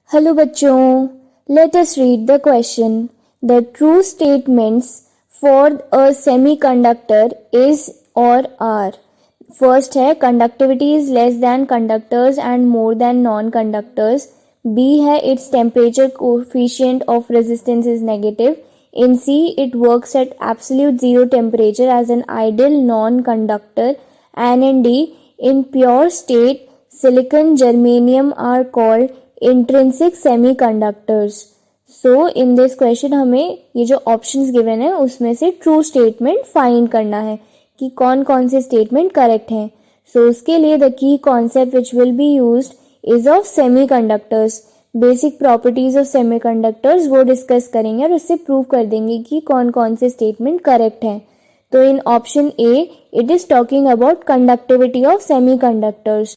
Hello बच्चों, let us read the question. The true statements for a semiconductor is और are. First है conductivity is less than conductors and more than non conductors. B है its temperature coefficient of resistance is negative. In C, it works at absolute zero temperature as an ideal non-conductor. And in D, in pure state, silicon, germanium are called intrinsic semiconductors. So in this question हमें ये जो options given है उसमें से true statement find करना है कि कौन कौन से statement correct हैं. So उसके लिए the key concept which will be used is of semiconductors. Basic properties of semiconductors वो डिस्कस करेंगे और उससे प्रूव कर देंगे कि कौन कौन से स्टेटमेंट करेक्ट हैं. तो in option A it is talking about conductivity of semiconductors.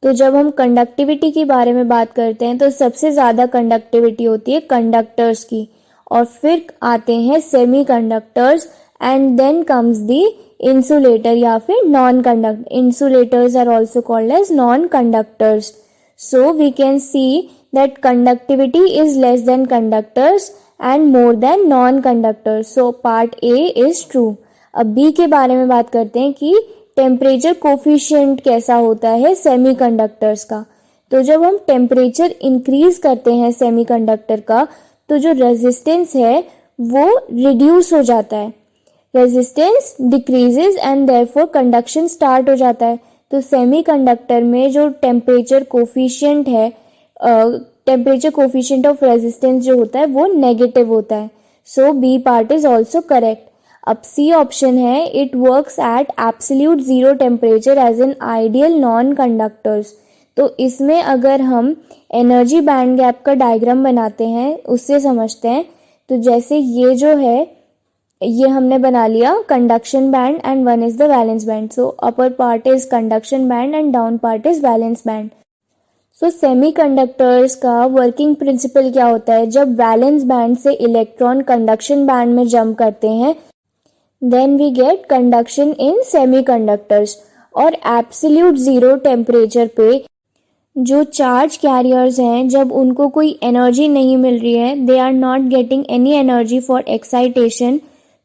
तो जब हम कंडक्टिविटी के बारे में बात करते हैं तो सबसे ज़्यादा कंडक्टिविटी होती है कंडक्टर्स की, और फिर आते हैं semiconductors and then comes the insulator या फिर non conductor. Insulators are also called as non conductors. So we can see that conductivity is less than conductors and more than non-conductors. So part A is true. अब B के बारे में बात करते हैं कि टेम्परेचर कोफिशिएंट कैसा होता है सेमीकंडक्टर्स का. तो जब हम टेम्परेचर इंक्रीज करते हैं सेमीकंडक्टर का तो जो रेजिस्टेंस है वो रिड्यूस हो जाता है. Resistance decreases and therefore conduction start हो जाता है. तो सेमीकंडक्टर में जो टेम्परेचर कोफिशिएंट है, टेम्परेचर कोफिशिएंट ऑफ रेजिस्टेंस जो होता है वो नेगेटिव होता है. So B part is also correct. अब सी ऑप्शन है it works at absolute zero temperature as an ideal non conductors. तो इसमें अगर हम एनर्जी बैंड गैप का डायग्राम बनाते हैं उससे समझते हैं. तो जैसे ये जो है ये हमने बना लिया conduction band and one is the valence band. So upper part is conduction band and down part is valence band. So semiconductors का वर्किंग प्रिंसिपल क्या होता है? जब वैलेंस बैंड से इलेक्ट्रॉन कंडक्शन बैंड में जंप करते हैं then we get conduction in semiconductors. और एब्सोल्यूट जीरो टेम्परेचर पे जो चार्ज कैरियर्स हैं जब उनको कोई एनर्जी नहीं मिल रही है, they are not getting any energy for excitation,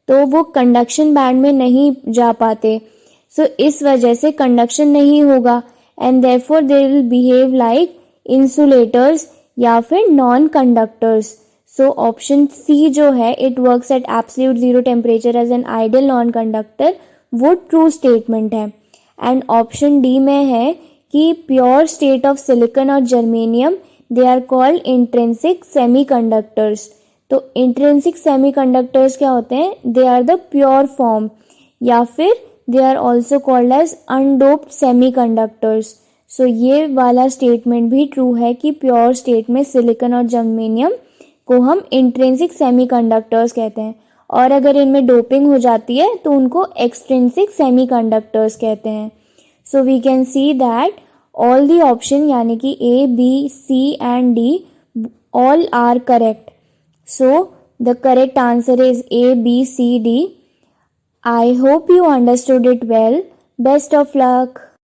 तो वो कंडक्शन बैंड में नहीं जा पाते. सो इस वजह से कंडक्शन नहीं होगा and therefore they will behave like insulators या फिर non conductors. So option C जो है it works at absolute zero temperature as an ideal non conductor, वो ट्रू स्टेटमेंट है. एंड ऑप्शन डी में है कि प्योर स्टेट ऑफ सिलिकॉन और germanium they are called intrinsic semiconductors. तो intrinsic semiconductors क्या होते हैं? They are the pure form या फिर they are also called as अनडोप्ड semiconductors. सो ये वाला स्टेटमेंट भी ट्रू है कि प्योर स्टेट में सिलिकॉन और जर्मेनियम को हम इंट्रिंसिक सेमीकंडक्टर्स कहते हैं, और अगर इनमें डोपिंग हो जाती है तो उनको एक्सट्रिंसिक सेमीकंडक्टर्स कहते हैं. So we can see that all the option यानी कि A, B, C and D all are correct. So the correct answer is A, B, C, D. I hope you understood it well. Best of luck.